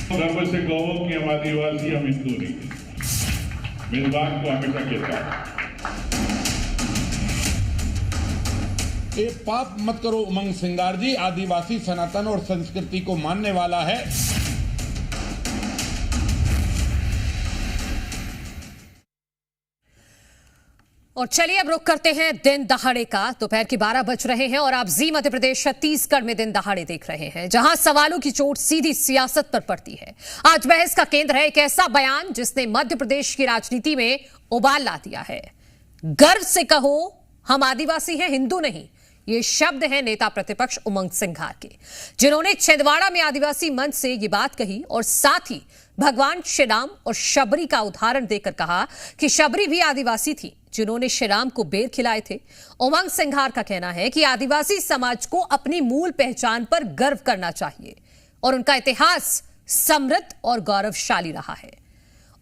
गर्व से कहो कि हम आदिवासी, हम हिंदू नहीं। मैं इस बात को हमेशा कहता हूं। ये पाप मत करो उमंग सिंगार जी आदिवासी सनातन और संस्कृति को मानने वाला है। और चलिए अब रुक करते हैं दिन दहाड़े का। दोपहर के 12 बज रहे हैं और आप जी मध्य प्रदेश छत्तीसगढ़ में दिन दहाड़े देख रहे हैं, जहां सवालों की चोट सीधी सियासत पर पड़ती है। आज बहस का केंद्र है एक ऐसा बयान जिसने मध्य प्रदेश की राजनीति में उबाल ला दिया है। गर्व से कहो हम आदिवासी हैं, हिंदू नहीं। ये शब्द है नेता प्रतिपक्ष उमंग सिंघार के, जिन्होंने छिंदवाड़ा में आदिवासी मंच से ये बात कही और साथ ही भगवान श्री राम और शबरी का उदाहरण देकर कहा कि शबरी भी आदिवासी थी जिन्होंने श्री राम को बेर खिलाए थे। उमंग सिंघार का कहना है कि आदिवासी समाज को अपनी मूल पहचान पर गर्व करना चाहिए और उनका इतिहास समृद्ध और गौरवशाली रहा है।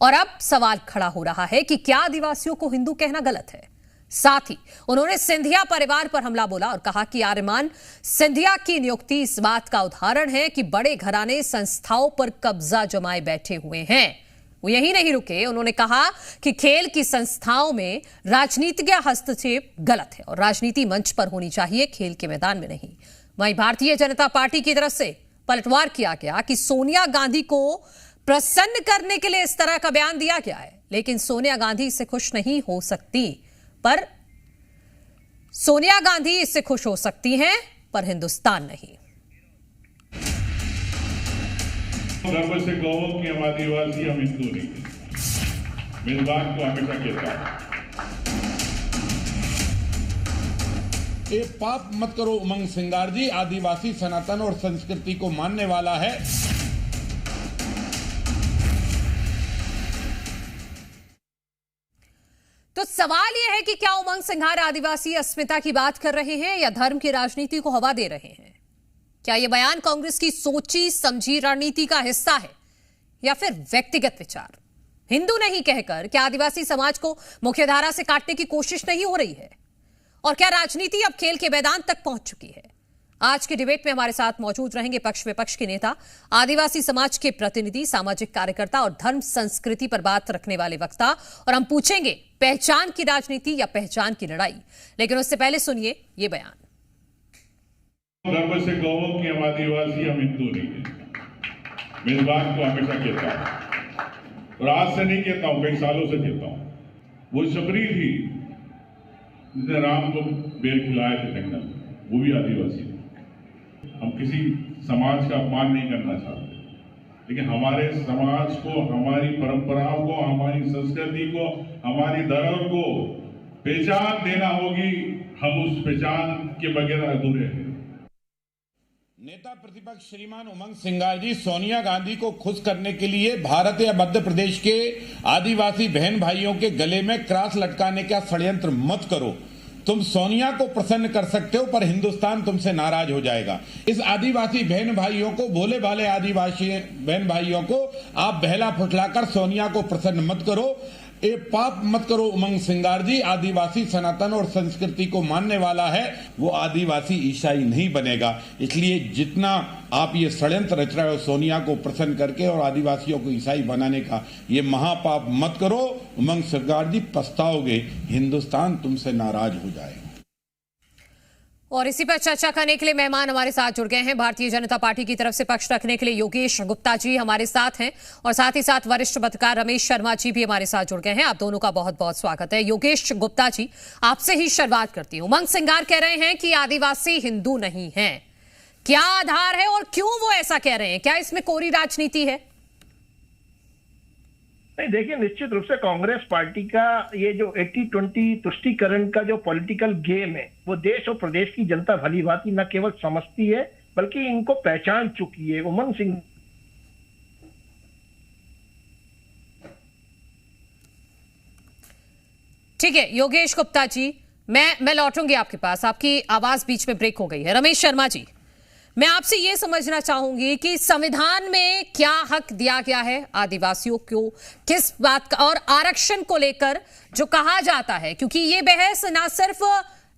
और अब सवाल खड़ा हो रहा है कि क्या आदिवासियों को हिंदू कहना गलत है। साथ ही उन्होंने सिंधिया परिवार पर हमला बोला और कहा कि आर्यमान सिंधिया की नियुक्ति इस बात का उदाहरण है कि बड़े घराने संस्थाओं पर कब्जा जमाए बैठे हुए हैं। वो यही नहीं रुके, उन्होंने कहा कि खेल की संस्थाओं में राजनीतिक हस्तक्षेप गलत है और राजनीति मंच पर होनी चाहिए, खेल के मैदान में नहीं। वहीं भारतीय जनता पार्टी की तरफ से पलटवार किया गया कि सोनिया गांधी को प्रसन्न करने के लिए इस तरह का बयान दिया गया है, लेकिन सोनिया गांधी इससे खुश नहीं हो सकती। पर सोनिया गांधी इससे खुश हो सकती हैं, पर हिंदुस्तान नहीं। गर्व से कहो कि हम आदिवासी, हम हिंदू नहीं। मैं इस बात को हमेशा कहता हूं। ये पाप मत करो उमंग सिंगार जी आदिवासी सनातन और संस्कृति को मानने वाला है। तो सवाल यह है कि क्या उमंग सिंघार आदिवासी अस्मिता की बात कर रहे हैं या धर्म की राजनीति को हवा दे रहे हैं? क्या यह बयान कांग्रेस की सोची समझी रणनीति का हिस्सा है या फिर व्यक्तिगत विचार? हिंदू नहीं कहकर क्या आदिवासी समाज को मुख्यधारा से काटने की कोशिश नहीं हो रही है? और क्या राजनीति अब खेल के मैदान तक पहुंच चुकी है? आज के डिबेट में हमारे साथ मौजूद रहेंगे पक्ष विपक्ष के नेता, आदिवासी समाज के प्रतिनिधि, सामाजिक कार्यकर्ता और धर्म संस्कृति पर बात रखने वाले वक्ता। और हम पूछेंगे पहचान की राजनीति या पहचान की लड़ाई। लेकिन उससे पहले सुनिए ये बयान। गर्व से कहो कि हम आदिवासी, हम हिंदू नहीं। मैं इस बात को हमेशा कहता हूं और आज से नहीं कहता हूं, कई सालों से कहता हूं। वो शबरी थी जिसने राम को बेर खिलाए थे जंगल में, वो भी आदिवासी थी। हम किसी समाज का अपमान नहीं करना चाहते, लेकिन हमारे समाज को, हमारी परंपराओं को, हमारी संस्कृति को, हमारी धर्म को पहचान देना होगी। हम उस पहचान के बगैर अधूरे हैं। नेता प्रतिपक्ष श्रीमान उमंग सिंघार जी सोनिया गांधी को खुश करने के लिए भारत या मध्य प्रदेश के आदिवासी बहन भाइयों के गले में क्रॉस लटकाने का षड्यंत्र मत करो। तुम सोनिया को प्रसन्न कर सकते हो, पर हिंदुस्तान तुमसे नाराज हो जाएगा। इस आदिवासी बहन भाइयों को, भोले भाले आदिवासी बहन भाइयों को आप बहला फुसलाकर सोनिया को प्रसन्न मत करो। ये पाप मत करो उमंग सिंगार जी आदिवासी सनातन और संस्कृति को मानने वाला है, वो आदिवासी ईसाई नहीं बनेगा। इसलिए जितना आप ये षड्यंत्र रच रहे हो सोनिया को प्रसन्न करके और आदिवासियों को ईसाई बनाने का, ये महापाप मत करो उमंग सिंगार जी, पछताओगे। हिंदुस्तान तुमसे नाराज हो जाएगा। और इसी पर चर्चा करने के लिए मेहमान हमारे साथ जुड़ गए हैं। भारतीय जनता पार्टी की तरफ से पक्ष रखने के लिए योगेश गुप्ता जी हमारे साथ हैं और साथ ही साथ वरिष्ठ पत्रकार रमेश शर्मा जी भी हमारे साथ जुड़ गए हैं। आप दोनों का बहुत बहुत स्वागत है। योगेश गुप्ता जी, आपसे ही शुरुआत करती हूं। उमंग सिंघार कह रहे हैं कि आदिवासी हिंदू नहीं है, क्या आधार है और क्यों वो ऐसा कह रहे हैं? क्या इसमें कोरी राजनीति है? नहीं, देखिए, निश्चित रूप से कांग्रेस पार्टी का ये जो 80-20 तुष्टीकरण का जो पॉलिटिकल गेम है, वो देश और प्रदेश की जनता भली भांति न केवल समझती है बल्कि इनको पहचान चुकी है। उमंग सिंह ठीक है योगेश गुप्ता जी, मैं लौटूंगी आपके पास, आपकी आवाज बीच में ब्रेक हो गई है। रमेश शर्मा जी, मैं आपसे यह समझना चाहूंगी कि संविधान में क्या हक दिया गया है आदिवासियों को, किस बात का, और आरक्षण को लेकर जो कहा जाता है, क्योंकि ये बहस ना सिर्फ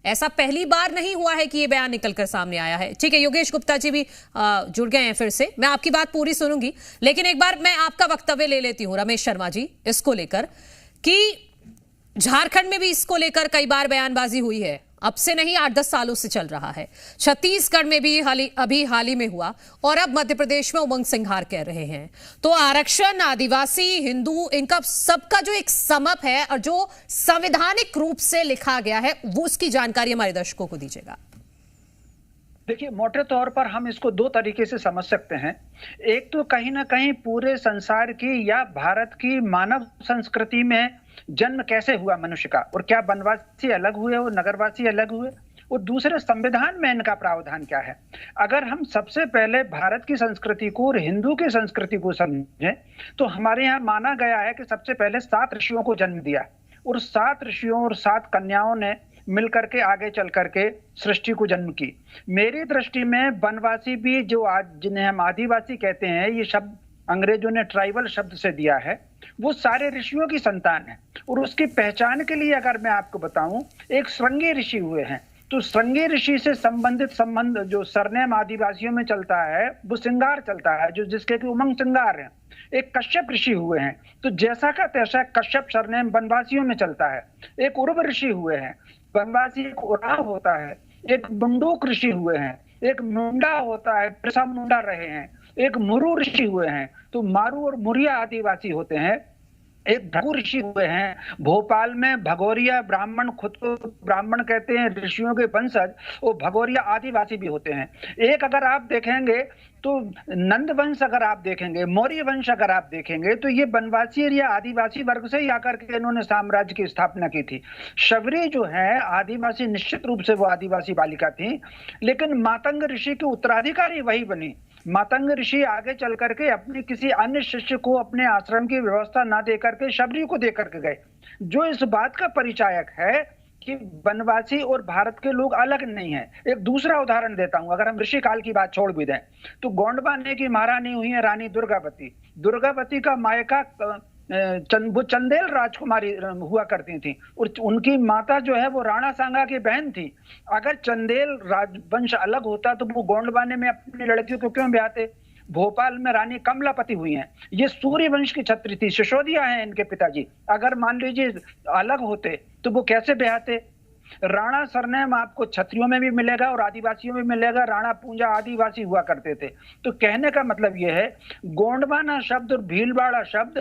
ऐसा पहली बार नहीं हुआ है कि ये बयान निकलकर सामने आया है। ठीक है, योगेश गुप्ता जी भी जुड़ गए हैं फिर से, मैं आपकी बात पूरी सुनूंगी, लेकिन एक बार मैं आपका वक्तव्य ले लेती हूं रमेश शर्मा जी, इसको लेकर कि झारखंड में भी इसको लेकर कई बार बयानबाजी हुई है, अब से नहीं 8-10 सालों से चल रहा है। छत्तीसगढ़ में भी अभी हाल ही में हुआ, और अब मध्य प्रदेश में उमंग सिंघार कह रहे हैं। तो आरक्षण, आदिवासी, हिंदू, इनका सबका जो एक समप है और जो संवैधानिक रूप से लिखा गया है, वो उसकी जानकारी हमारे दर्शकों को दीजिएगा। देखिए, मोटे तौर पर हम इसको दो तरीके से समझ सकते हैं। एक तो कहीं ना कहीं पूरे संसार की या भारत की मानव संस्कृति में जन्म कैसे हुआ मनुष्य का, और क्या वनवासी अलग हुए और नगरवासी अलग हुए, और दूसरे संविधान में इनका प्रावधान क्या है। अगर हम सबसे पहले भारत की संस्कृति को और हिंदू की संस्कृति को समझें तो हमारे यहाँ माना गया है कि सबसे पहले 7 ऋषियों को जन्म दिया, और 7 ऋषियों और 7 कन्याओं ने मिलकर के आगे चल करके सृष्टि को जन्म की। मेरी दृष्टि में वनवासी भी, जो आज जिन्हें हम आदिवासी कहते हैं, ये शब्द अंग्रेजों ने ट्राइबल शब्द से दिया है, वो सारे ऋषियों की संतान है। और उसकी पहचान के लिए अगर मैं आपको बताऊं, एक श्रृंगी ऋषि हुए हैं, तो श्रृंगी ऋषि से संबंधित संबंध जो सरनेम आदिवासियों में चलता है वो सिंगार चलता है, जो जिसके कि उमंग सिंगार है। एक कश्यप ऋषि हुए हैं, तो जैसा का तैसा कश्यप सरनेम वनवासियों में चलता है। एक उर्व ऋषि हुए हैं, वनवासी एक उराव होता है। एक बुंडूक ऋषि हुए हैं, एक मुंडा होता है, बिरसा मुंडा रहे हैं। एक मुरु ऋषि हुए हैं, तो मारू और मुरिया आदिवासी होते हैं। एक भगु ऋषि हुए हैं, भोपाल में भगोरिया ब्राह्मण, खुद को ब्राह्मण कहते हैं, ऋषियों के वंशज, वो भगोरिया आदिवासी भी होते हैं। एक अगर आप देखेंगे तो नंद वंश अगर आप देखेंगे, मौर्य वंश अगर आप देखेंगे, तो ये वनवासी या आदिवासी वर्ग से ही आकर के इन्होंने साम्राज्य की स्थापना की थी। शबरी जो है आदिवासी, निश्चित रूप से वो आदिवासी बालिका थी, लेकिन मातंग ऋषि की उत्तराधिकारी वही बनी। मातंग ऋषि आगे चल करके अपने किसी अन्य शिष्य को अपने आश्रम की व्यवस्था ना दे करके शबरी को दे करके गए, जो इस बात का परिचायक है कि वनवासी और भारत के लोग अलग नहीं हैं। एक दूसरा उदाहरण देता हूं, अगर हम ऋषि काल की बात छोड़ भी दें, तो गोंडवाने की महारानी हुई है रानी दुर्गावती। दुर्गावती का मायका वो चंदेल राजकुमारी हुआ करती थी, और उनकी माता जो है वो राणा सांगा की बहन थी। अगर चंदेल राजवंश अलग होता तो वो गोंडवाने में अपनी लड़कियों को क्यों ब्याहते। भोपाल में रानी कमलापति हुई हैं, ये सूर्य वंश की छत्री थी, सिसोदिया हैं इनके पिताजी। अगर मान लीजिए अलग होते तो वो कैसे ब्याहते। राणा सरनेम आपको क्षत्रियों में भी मिलेगा और आदिवासियों में मिलेगा। राणा पूंजा आदिवासी हुआ करते थे। तो कहने का मतलब यह है, गोंडवाना शब्द और भीलवाड़ा शब्द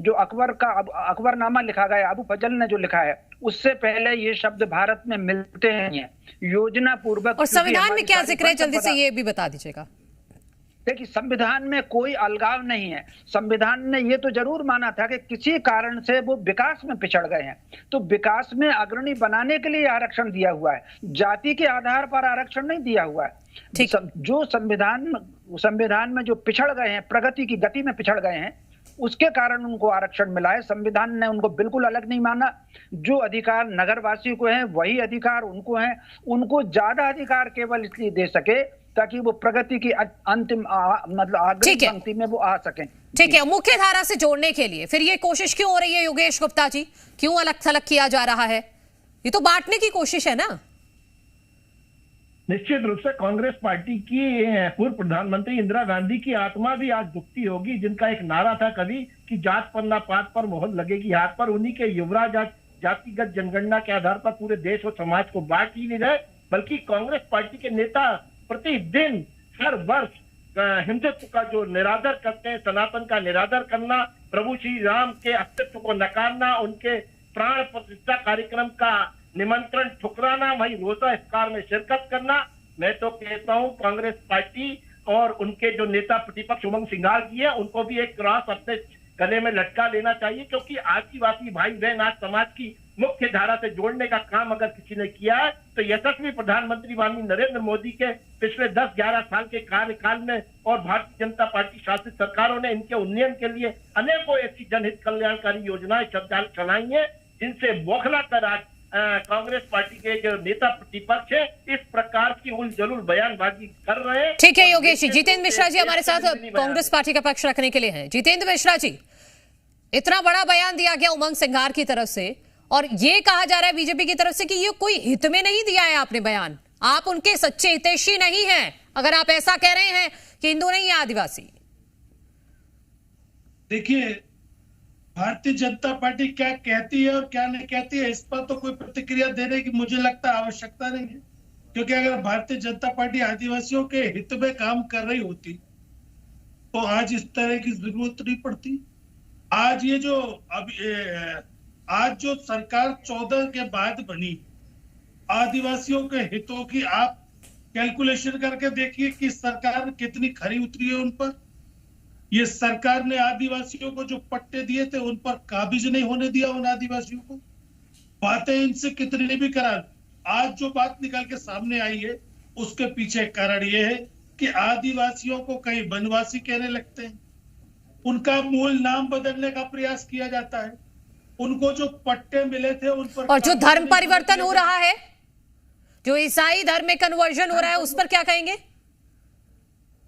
जो अकबरनामा लिखा गया, अबू फजल ने जो लिखा है, उससे पहले ये शब्द भारत में मिलते हैं योजना पूर्वक। और संविधान में क्या जिक्र है, जल्दी से ये भी बता दीजिएगा। देखिए, संविधान में कोई अलगाव नहीं है। संविधान ने ये तो जरूर माना था कि किसी कारण से वो विकास में पिछड़ गए हैं, तो विकास में अग्रणी बनाने के लिए आरक्षण दिया हुआ है, जाति के आधार पर आरक्षण नहीं दिया हुआ है। जो संविधान में जो पिछड़ गए हैं, प्रगति की गति में पिछड़ गए हैं, उसके कारण उनको आरक्षण मिला है। संविधान ने उनको बिल्कुल अलग नहीं माना। जो अधिकार नगरवासियों को है वही अधिकार उनको है। उनको ज्यादा अधिकार केवल इसलिए दे सके ताकि वो प्रगति की अंतिम मतलब अग्रिम पंक्ति में वो आ सकें। ठीक है, मुख्य धारा से जोड़ने के लिए फिर ये कोशिश क्यों हो रही है योगेश गुप्ता जी? क्यों अलग थलग किया जा रहा है? ये तो बांटने की कोशिश है ना। निश्चित रूप से कांग्रेस पार्टी की पूर्व प्रधानमंत्री इंदिरा गांधी की आत्मा भी आज दुखती होगी, जिनका एक नारा था कभी कि जात पर ना पात पर मोहर लगेगी हाथ पर। उन्हीं के युवराज आज जातिगत जनगणना के आधार पर पूरे देश और समाज को बांट ही नहीं रहे, बल्कि कांग्रेस पार्टी के नेता प्रतिदिन हर वर्ष हिंदुत्व का जो निरादर करते हैं, सनातन का निरादर करना, प्रभु श्री राम के अस्तित्व को नकारना, उनके प्राण प्रतिष्ठा कार्यक्रम का निमंत्रण ठुकराना, वही रोजा इफ्तार में शिरकत करना। मैं तो कहता हूं कांग्रेस पार्टी और उनके जो नेता प्रतिपक्ष उमंग सिंघार जी है, उनको भी एक क्रॉस अपने गले में लटका लेना चाहिए, क्योंकि आदिवासी भाई बहन आज समाज की मुख्य धारा से जोड़ने का काम अगर किसी ने किया है तो यशस्वी प्रधानमंत्री माननीय नरेंद्र मोदी के पिछले 10-11 साल के कार्यकाल में और भारतीय जनता पार्टी शासित सरकारों ने इनके उन्नयन के लिए अनेकों ऐसी जनहित कल्याणकारी योजनाएं चलाई हैं, जिनसे बौखला कर आज कांग्रेस पार्टी के जो नेता प्रतिपक्ष है इस प्रकार की उलझुल बयानबाजी कर रहे हैं। ठीक है योगेश जी, जितेंद्र मिश्रा जी हमारे साथ कांग्रेस पार्टी का पक्ष रखने के लिए हैं। जितेंद्र मिश्रा जी, इतना बड़ा बयान दिया गया उमंग सिंघार की तरफ से और ये कहा जा रहा है बीजेपी की तरफ से कि ये कोई हित में नहीं दिया है आपने बयान, आप उनके सच्चे हितैषी नहीं हैं अगर आप ऐसा कह रहे हैं कि हिंदू नहीं है आदिवासी। देखिए, भारतीय जनता पार्टी क्या कहती है और क्या नहीं कहती है, इस पर तो कोई प्रतिक्रिया देने की मुझे लगता है आवश्यकता नहीं है, क्योंकि अगर भारतीय जनता पार्टी आदिवासियों के हित में काम कर रही होती तो आज इस तरह की जरूरत नहीं पड़ती। आज ये जो आज जो सरकार 14 के बाद बनी, आदिवासियों के हितों की आप कैलकुलेशन करके देखिए कि सरकार कितनी खरी उतरी है उन पर। ये सरकार ने आदिवासियों को जो पट्टे दिए थे उन पर काबिज नहीं होने दिया उन आदिवासियों को। बातें इनसे कितनी भी करा, आज जो बात निकल के सामने आई है उसके पीछे कारण ये है कि आदिवासियों को कहीं वनवासी कहने लगते हैं, उनका मूल नाम बदलने का प्रयास किया जाता है, उनको जो पट्टे मिले थे उन पर, और जो धर्म परिवर्तन हो रहा है, जो ईसाई धर्म में कन्वर्जन हो रहा है, उस पर क्या कहेंगे?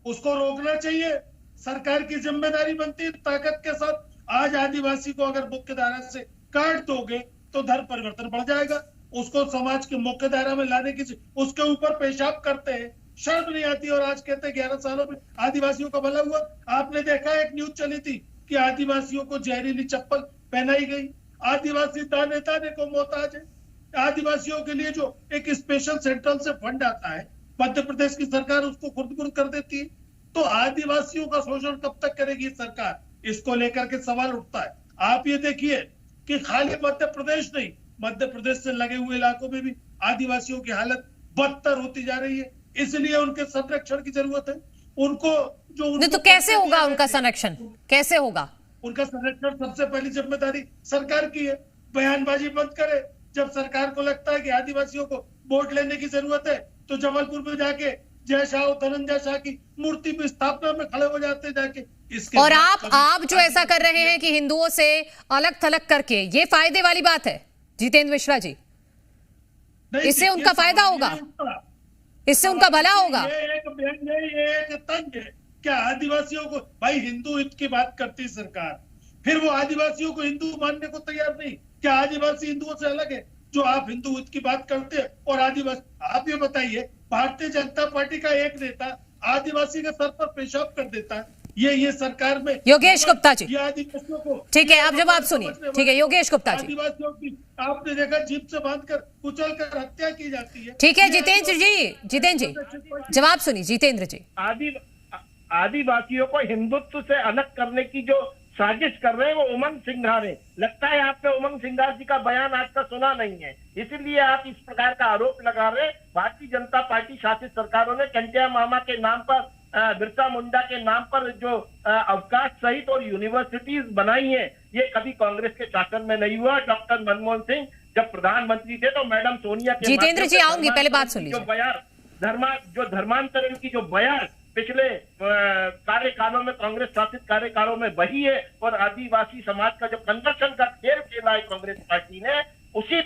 उसको रोकना चाहिए, सरकार की जिम्मेदारी बनती है ताकत के साथ। आज आदिवासी को अगर मुख्य धारा से काट दोगे तो धर्म परिवर्तन बढ़ जाएगा, उसको समाज के मुख्य धारा में लाने की, उसके ऊपर पेशाब करते हैं, शर्म नहीं आती। और आज कहते हैं 11 सालों में आदिवासियों का भला हुआ। आपने देखा एक न्यूज चली थी कि आदिवासियों को जहरीली चप्पल पहनाई गई, आदिवासी दाने दाने को मोहताज है। आदिवासियों के लिए जो एक स्पेशल सेंट्रल से फंड आता है, मध्य प्रदेश की सरकार उसको खुर्द-बुर्द कर देती है। तो आदिवासियों का शोषण कब तक करेगी सरकार, इसको लेकर के सवाल उठता है। आप ये देखिए कि खाली मध्य प्रदेश नहीं, मध्य प्रदेश से लगे हुए इलाकों में भी आदिवासियों की हालत बदतर होती जा रही है, इसलिए उनके संरक्षण की जरूरत है। उनको जो नहीं तो कैसे होगा उनका संरक्षण, कैसे होगा? उनका संरक्षण सबसे पहली जिम्मेदारी सरकार की है। बयानबाजी बंद करे। जब सरकार को लगता है कि आदिवासियों को वोट लेने की जरूरत है तो जबलपुर में जाके जय शाह धनंजय शाह की मूर्ति की स्थापना में खड़े हो जाते जाके। इसके और आप जो ऐसा कर रहे हैं कि हिंदुओं से अलग थलग करके, ये फायदे वाली बात है जितेंद्र मिश्रा जी? इससे उनका फायदा होगा, इससे उनका भला होगा। ये एक तंज है। क्या आदिवासियों को, भाई हिंदू हित की बात करती सरकार, फिर वो आदिवासियों को हिंदू मानने को तैयार नहीं। क्या आदिवासी हिंदुओं से अलग है जो आप हिंदू हित की बात करते हैं? और आदिवासी, आप ये बताइए, भारतीय जनता पार्टी का एक नेता आदिवासी के सर पर पेशाब कर देता है, ये सरकार में योगेश गुप्ता जी, ये आदिवासियों को, ठीक है, अब जब आप सुनिए, ठीक है योगेश गुप्ता जी, आदिवासियों की आपने देखा जीप से बांधकर कुचल कर हत्या की जाती है। ठीक है जितेंद्र जी जवाब सुनिए। जितेंद्र जी, आदिवासियों को हिंदुत्व से अलग करने की जो साजिश कर रहे हैं वो उमंग सिंघार है। लगता है आपने उमंग सिंघार जी का बयान आज तक सुना नहीं है, इसीलिए आप इस प्रकार का आरोप लगा रहे हैं। भारतीय जनता पार्टी शासित सरकारों ने कंटिया मामा के नाम पर, बिरसा मुंडा के नाम पर जो अवकाश सहित और यूनिवर्सिटीज बनाई है, ये कभी कांग्रेस के शासन में नहीं हुआ। डॉक्टर मनमोहन सिंह जब प्रधानमंत्री थे तो मैडम सोनिया के, जितेंद्र जी आऊंगी, पहले बात सुन लीजिए। जो धर्मांतरण की जो बयान पिछले कार्यकालों में, कांग्रेस शासित कार्यकालों में वही है, और आदिवासी समाज का जो कन्वर्शन का खेल खेला है कांग्रेस पार्टी ने, उसी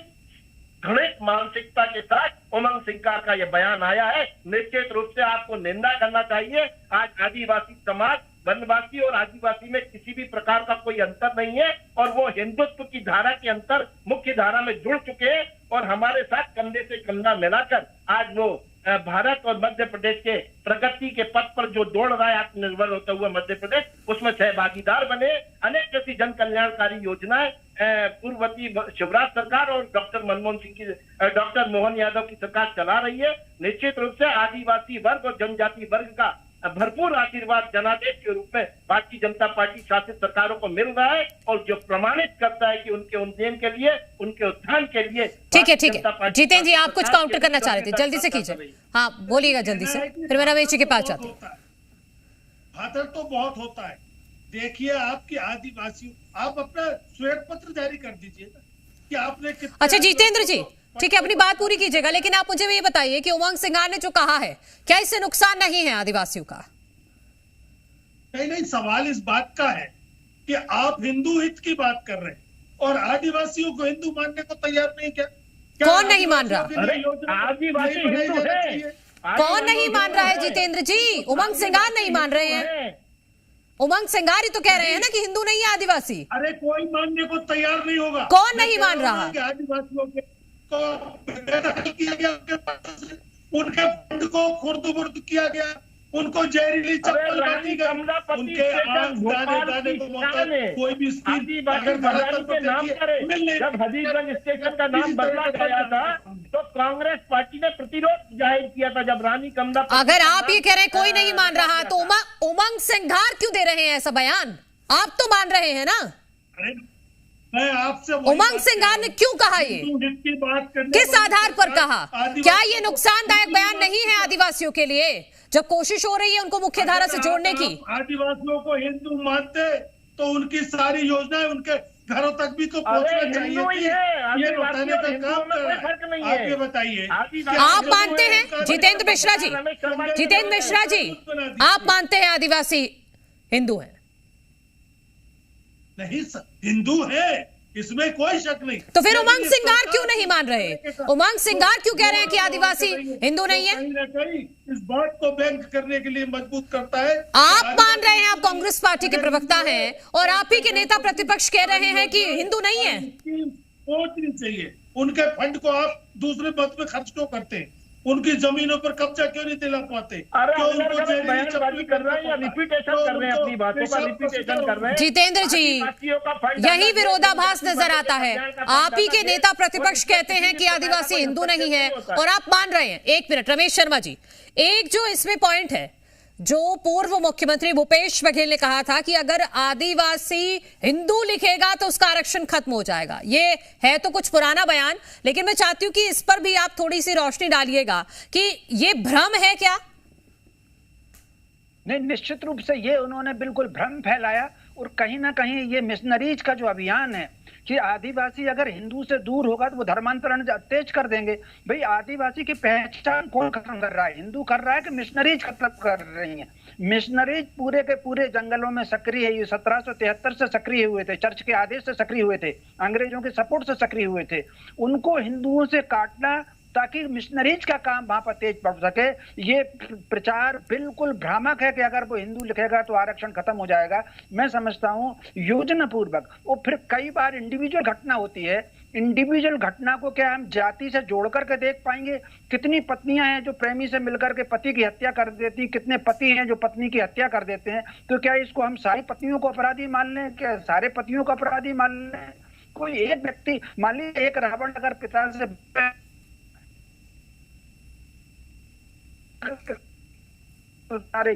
घृणित मानसिकता के साथ उमंग सिंघार का यह बयान आया है। निश्चित रूप से आपको निंदा करना चाहिए। आज आदिवासी समाज, वनवासी और आदिवासी में किसी भी प्रकार का कोई अंतर नहीं है, और वो हिंदुत्व की धारा के अंतर मुख्य धारा में जुड़ चुके हैं, और हमारे साथ कंधे से कंधा मिलाकर आज वो भारत और मध्य प्रदेश के प्रगति के पथ पर जो दौड़ रहा है आत्मनिर्भर होता हुआ मध्य प्रदेश, उसमें सहभागीदार बने। अनेक ऐसी जन कल्याणकारी योजनाएं पूर्ववर्ती शिवराज सरकार और डॉक्टर मनमोहन सिंह की, डॉक्टर मोहन यादव की सरकार चला रही है। निश्चित रूप से आदिवासी वर्ग और जनजाति वर्ग का भरपूर आशीर्वाद जनादेश के रूप में भारतीय जनता पार्टी शासित सरकारों को मिल रहा है, और जो प्रमाणित करता है कि उनके उन्नयन के लिए, उनके उत्थान के लिए। ठीक है जितेंद्र जी, आप कुछ काउंटर करना चाह रहे थे, जल्दी से कीजिए। हाँ बोलिएगा जल्दी से, फिर मैं रमेश जी के पास जाती हूँ। भादर तो बहुत होता है। देखिए आपकी आदिवासी, आप अपना श्वेत पत्र जारी कर दीजिए कि आपने कितने। अच्छा जितेंद्र जी, ठीक है, अपनी बात पूरी कीजिएगा, लेकिन आप मुझे ये बताइए कि उमंग सिंघार ने जो कहा है, क्या इससे नुकसान नहीं है आदिवासियों का? नहीं, सवाल इस बात का है कि आप हिंदू हित की बात कर रहे हैं और आदिवासियों को हिंदू मानने को तैयार नहीं। क्या कौन नहीं मान रहा? आदिवासी हिंदू है। कौन नहीं मान रहा है जितेंद्र जी? उमंग सिंघार नहीं मान रहे हैं। उमंग सिंगार ही तो कह रहे हैं ना कि हिंदू नहीं है आदिवासी। अरे कोई मानने को तैयार नहीं होगा। कौन नहीं मान रहा? आदिवासियों को किया गया, उनके फंड को खुर्द-बुर्द किया गया, उनको जहरीली चप्पल बांटी गई, उनके आंख दाने को मौका कोई भी स्कीम अगर भारत पर नाम करे। जब हबीबगंज स्टेशन का नाम बदला गया था तो कांग्रेस पार्टी ने प्रतिरोध जाहिर किया था। जब रानी कमला, अगर आप ये कह रहे हैं कोई नहीं मान रहा, तो उमंग सिंगार क्यों दे रहे हैं ऐसा बयान? आप तो मान रहे हैं ना। मैं आपसे उमंग सिंगार ने क्यों कहा ये? किस आधार पर कहा? क्या ये नुकसानदायक बयान नहीं है आदिवासियों के लिए, जब कोशिश हो रही है उनको मुख्य धारा से जोड़ने की? आदिवासियों को हिंदू मानते तो उनकी सारी योजनाएं उनके घरों तक भी तो पहुंचना चाहिए थी। ये बताने का काम कर रहा है। आप ये बताइए, आप मानते हैं जितेंद्र मिश्रा जी, जितेंद्र मिश्रा जी, आप मानते हैं आदिवासी हिंदू हैं? नहीं सर, हिंदू है, इसमें कोई शक नहीं। तो फिर उमंग सिंगार क्यों नहीं मान रहे? उमंग सिंगार क्यों कह रहे हैं कि आदिवासी हिंदू नहीं है? कहीं ना कहीं इस बात को बैंक करने के लिए मजबूत करता है। आप मान रहे हैं, आप कांग्रेस पार्टी के प्रवक्ता हैं और आप ही के नेता प्रतिपक्ष कह रहे हैं कि हिंदू नहीं है। पहुंचनी चाहिए, उनके फंड को आप दूसरे मत में खर्च क्यों करते हैं? उनकी जमीनों पर कब्जा क्यों नहीं दिला पाते? क्यों उनको बयानबाजी कर रहे हैं या रिपीटेशन कर रहे हैं, अपनी बातों का रिपीटेशन कर रहे हैं? जितेंद्र जी, यही विरोधाभास नजर आता है। आप ही के नेता प्रतिपक्ष कहते हैं कि आदिवासी हिंदू नहीं है और आप मान रहे हैं। एक मिनट, रमेश शर्मा जी, एक जो इसमें पॉइंट है, जो पूर्व मुख्यमंत्री भूपेश बघेल ने कहा था कि अगर आदिवासी हिंदू लिखेगा तो उसका आरक्षण खत्म हो जाएगा। ये है तो कुछ पुराना बयान, लेकिन मैं चाहती हूं कि इस पर भी आप थोड़ी सी रोशनी डालिएगा कि ये भ्रम है क्या? नहीं, निश्चित रूप से ये उन्होंने बिल्कुल भ्रम फैलाया और कहीं ना कहीं ये मिशनरीज का जो अभियान है कि आदिवासी अगर हिंदू से दूर होगा तो वो धर्मांतरण तेज कर देंगे। भाई आदिवासी की पहचान कौन खत्म कर रहा है? हिंदू कर रहा है कि मिशनरीज खत्म कर रही हैं? मिशनरीज पूरे के पूरे जंगलों में सक्रिय है। ये 1773 से सक्रिय हुए थे, चर्च के आदेश से सक्रिय हुए थे, अंग्रेजों के सपोर्ट से सक्रिय हुए थे। उनको हिंदुओं से काटना ताकि मिशनरीज का काम वहां पर तेज बढ़ सके, ये प्रचार बिल्कुल भ्रामक है कि अगर वो हिंदू लिखेगा तो आरक्षण खत्म हो जाएगा। मैं समझता हूं योजना पूर्वक, और फिर कई बार इंडिविजुअल घटना होती है, इंडिविजुअल घटना को क्या हम जाति से जोड़ करके देख पाएंगे? कितनी पत्नियां हैं जो प्रेमी से मिलकर के पति की हत्या कर देती, कितने पति हैं जो पत्नी की हत्या कर देते हैं? तो क्या इसको हम सारी पत्नियों को अपराधी मान लें? क्या सारे पतियों को अपराधी मान लें? कोई एक व्यक्ति, मान लीजिए एक रावण अगर पिता से सारे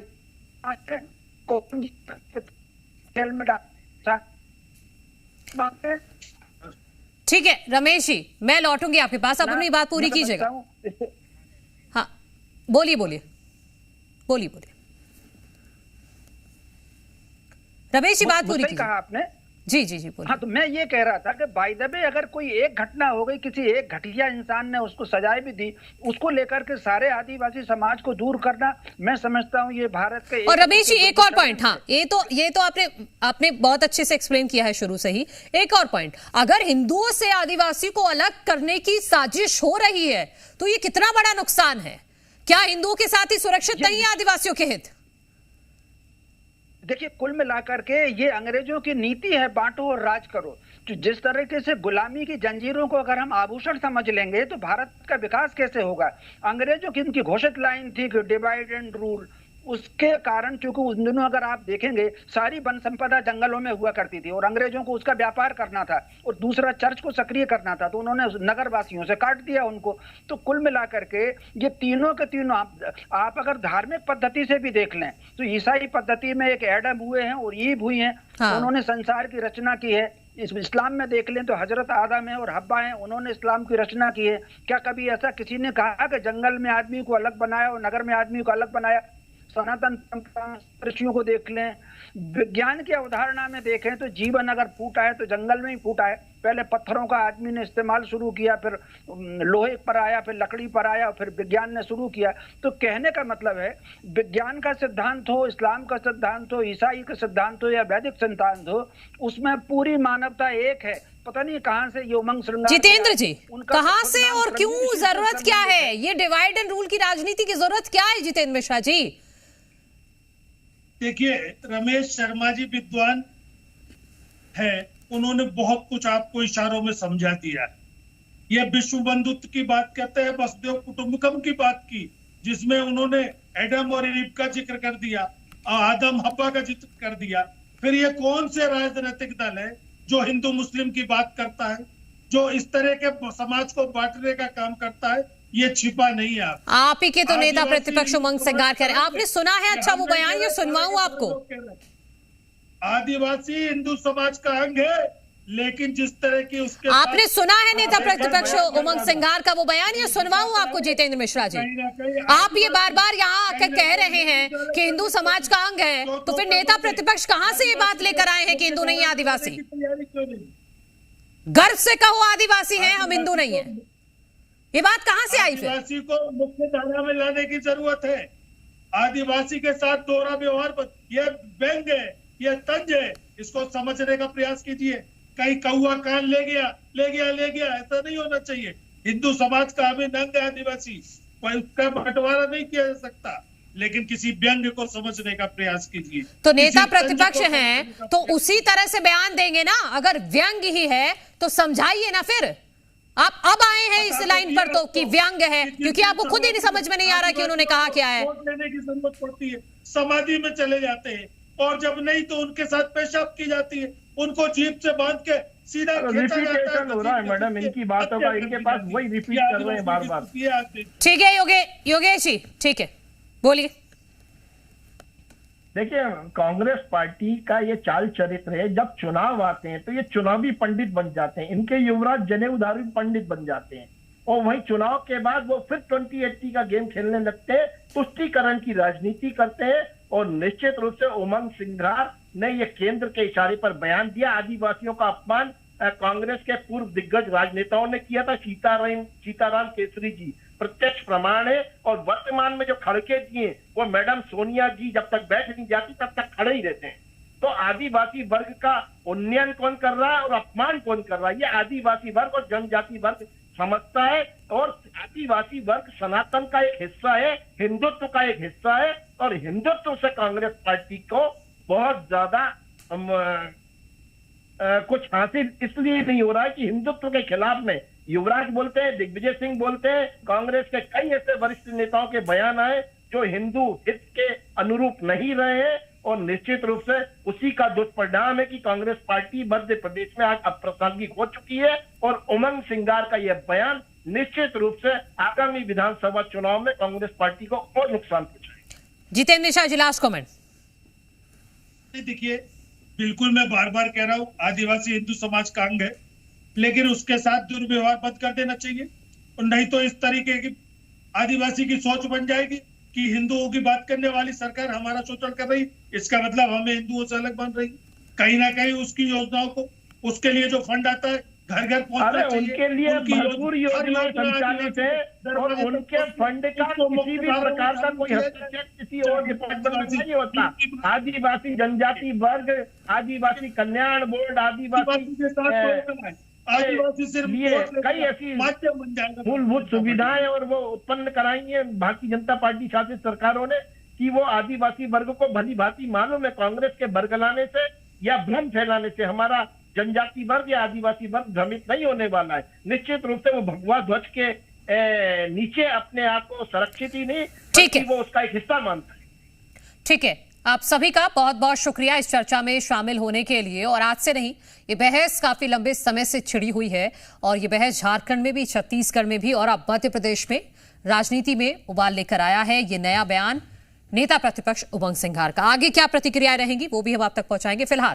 को जेल में डाल। ठीक है रमेश जी, मैं लौटूंगी आपके पास, आप अपनी बात पूरी कीजिएगा। हाँ बोलिए बोलिए बोलिए बोलिए रमेश जी, बात पूरी कीजिए। कहा आपने? जी जी जी बोलिए। हाँ, तो मैं ये कह रहा था कि बाय द वे अगर कोई एक घटना हो गई, किसी एक घटिया इंसान ने उसको सजाए भी दी, उसको लेकर के सारे आदिवासी समाज को दूर करना, मैं समझता हूँ ये भारत के। और रमेश जी एक और पॉइंट, हाँ ये तो आपने बहुत अच्छे से एक्सप्लेन किया है शुरू से ही। एक और पॉइंट, अगर हिंदुओं से आदिवासी को अलग करने की साजिश हो रही है तो ये कितना बड़ा नुकसान है? क्या हिंदुओं के साथ ही सुरक्षित नहीं है आदिवासियों के हित? देखिए, कुल मिलाकर के ये अंग्रेजों की नीति है, बांटो और राज करो। तो जिस तरीके से गुलामी की जंजीरों को अगर हम आभूषण समझ लेंगे तो भारत का विकास कैसे होगा? अंग्रेजों की इनकी घोषित लाइन थी कि डिवाइड एंड रूल, उसके कारण चूंकि उस दिनों अगर आप देखेंगे सारी वन संपदा जंगलों में हुआ करती थी और अंग्रेजों को उसका व्यापार करना था और दूसरा चर्च को सक्रिय करना था, तो उन्होंने नगरवासियों से काट दिया उनको। तो कुल मिलाकर के ये तीनों के तीनों आप अगर धार्मिक पद्धति से भी देख लें तो ईसाई पद्धति में एक एडम हुए हैं और ईव हुई हैं। हाँ। उन्होंने संसार की रचना की है। इस्लाम में देख लें तो हजरत आदम है और हब्बा है, उन्होंने इस्लाम की रचना की है। क्या कभी ऐसा किसी ने कहा कि जंगल में आदमी को अलग बनाया और नगर में आदमी को अलग बनाया? सनातन ऋषियों को देख लें, विज्ञान की अवधारणा में देखें तो जीवन अगर फूटा है तो जंगल में ही फूटा है। पहले पत्थरों का आदमी ने इस्तेमाल शुरू किया, फिर लोहे पर आया, फिर लकड़ी पर आया, फिर विज्ञान ने शुरू किया। तो कहने का मतलब है विज्ञान का सिद्धांत हो, इस्लाम का सिद्धांत हो, ईसाई का सिद्धांत हो या वैदिक सिद्धांत हो, उसमें पूरी मानवता एक है। पता नहीं कहां से ये उमंग श्रृंगार। जितेंद्र जी, कहां से और क्यों, जरूरत क्या है? ये डिवाइड एंड रूल की राजनीति की जरूरत क्या है जितेंद्र मिश्रा जी? देखिए, रमेश शर्मा जी विद्वान है, उन्होंने बहुत कुछ आपको इशारों में समझा दिया। ये विश्व बंधुत्व की बात कहते हैं, वसुधैव कुटुंबकम की बात की, जिसमें उन्होंने एडम और ईव का जिक्र कर दिया, आदम हब्बा का जिक्र कर दिया। फिर ये कौन से राजनीतिक दल है जो हिंदू मुस्लिम की बात करता है, जो इस तरह के समाज को बांटने का काम करता है? ये छिपा नहीं है। आप ही के तो नेता प्रतिपक्ष उमंग सिंगार कह रहे हैं, आपने सुना है? अच्छा, वो बयान ये सुनवाऊं आपको? आदिवासी हिंदू समाज का अंग है, लेकिन जिस तरह की उसके आपने सुना है नेता प्रतिपक्ष उमंग सिंगार का वो बयान, ये सुनवाऊं आपको जितेंद्र मिश्रा जी? आप ये बार बार यहाँ आकर कह रहे हैं कि हिंदू समाज का अंग है, तो फिर नेता प्रतिपक्ष कहां से ये बात लेकर आए हैं कि हिंदू नहीं है आदिवासी? गर्व से कहो आदिवासी हैं हम, हिंदू नहीं है। ये बात कहां से आई? फिर आदिवासी को मुख्य धारा में लाने की जरूरत है। आदिवासी के साथ दोहरा व्यवहार, ये व्यंग है, ये तंज है, इसको समझने का प्रयास कीजिए। कहीं कौआ कान ले गया, ऐसा नहीं होना चाहिए। हिंदू समाज का अभिन्न अंग है आदिवासी, कोई उसका बंटवारा नहीं किया जा सकता, लेकिन किसी व्यंग को समझने का प्रयास कीजिए। तो नेता प्रतिपक्ष हैं तो उसी तरह से बयान देंगे ना? अगर व्यंग ही है तो समझाइए ना। फिर आप अब आए हैं इस लाइन पर तो कि व्यंग है, क्योंकि आपको खुद ही नहीं समझ में नहीं आ रहा कि उन्होंने कहा क्या है। वोट लेने की जरूरत पड़ती है, समाधि में चले जाते हैं, और जब नहीं तो उनके साथ पेशाब की जाती है, उनको जीप से बांध के सीधा रिपीटेशन हो रहा है मैडम इनकी बातों का, इनके पास वही रिपीट कर रहे हैं बार बार। ठीक है योगेश जी, ठीक है, बोलिए। देखिए, कांग्रेस पार्टी का ये चाल चरित्र है, जब चुनाव आते हैं तो ये चुनावी पंडित बन जाते हैं। इनके युवराज जनेऊधारी पंडित बन जाते हैं, और वहीं चुनाव के बाद वो फिर 2080 का गेम खेलने लगते हैं, तुष्टीकरण की राजनीति करते हैं। और निश्चित रूप से उमंग सिंगार ने ये केंद्र के इशारे पर बयान दिया। आदिवासियों का अपमान कांग्रेस के पूर्व दिग्गज राजनेताओं ने किया था, सीताराम केसरी जी प्रत्यक्ष प्रमाण है। और वर्तमान में जो खड़के दिए वो मैडम सोनिया जी जब तक बैठ नहीं जाती तब तक खड़े ही रहते हैं। तो आदिवासी वर्ग का उन्नयन कौन कर रहा है और अपमान कौन कर रहा है, ये आदिवासी वर्ग और जनजाति वर्ग समझता है। और आदिवासी वर्ग सनातन का एक हिस्सा है, हिंदुत्व का एक हिस्सा है, और हिंदुत्व से कांग्रेस पार्टी को बहुत ज्यादा कुछ हासिल इसलिए नहीं हो रहा है कि हिंदुत्व के खिलाफ में युवराज बोलते हैं, दिग्विजय सिंह बोलते हैं, कांग्रेस के कई ऐसे वरिष्ठ नेताओं के बयान आए जो हिंदू हित के अनुरूप नहीं रहे हैं। और निश्चित रूप से उसी का दुष्परिणाम है कि कांग्रेस पार्टी मध्य प्रदेश में आज अप्रासंगिक हो चुकी है। और उमंग सिंगार का यह बयान निश्चित रूप से आगामी विधानसभा चुनाव में कांग्रेस पार्टी को और नुकसान पहुंचाएगा। Jitendra Mishra ji, last comment. देखिए, बिल्कुल मैं बार बार कह रहा हूँ, आदिवासी हिंदू समाज का अंग है, लेकिन उसके साथ दुर्व्यवहार बंद कर देना चाहिए। और नहीं तो इस तरीके की आदिवासी की सोच बन जाएगी कि हिंदुओं की बात करने वाली सरकार हमारा शोषण कर रही, इसका मतलब हमें हिंदुओं से अलग बन रही। कहीं ना कहीं उसकी योजनाओं को, उसके लिए जो फंड आता है घर घर पहुंचना चाहिए। उनके लिए भरपूर योजनाएं संचालित है, और उनके फंड का किसी भी प्रकार का कोई हस्तक्षेप किसी और डिपार्टमेंट में नहीं होता। आदिवासी जनजाति वर्ग, आदिवासी कल्याण बोर्ड, आदिवासी सिर्फ कई ऐसी मूलभूत सुविधाएं और वो उत्पन्न कराई है भारतीय जनता पार्टी शासित सरकारों ने कि वो आदिवासी वर्ग को भली भांति मालूम है। कांग्रेस के बरगलाने से या भ्रम फैलाने से हमारा जनजाति वर्ग या आदिवासी वर्ग भ्रमित नहीं होने वाला है। निश्चित रूप से वो भगवा ध्वज के नीचे अपने आप को सुरक्षित ही नहीं, ठीक है, वो उसका एक हिस्सा मानता है। ठीक है, आप सभी का बहुत बहुत शुक्रिया इस चर्चा में शामिल होने के लिए। और आज से नहीं, ये बहस काफी लंबे समय से छिड़ी हुई है, और ये बहस झारखंड में भी, छत्तीसगढ़ में भी, और अब मध्य प्रदेश में राजनीति में उबाल लेकर आया है ये नया बयान नेता प्रतिपक्ष उमंग सिंगार का। आगे क्या प्रतिक्रियाएं रहेंगी वो भी हम आप तक पहुंचाएंगे। फिलहाल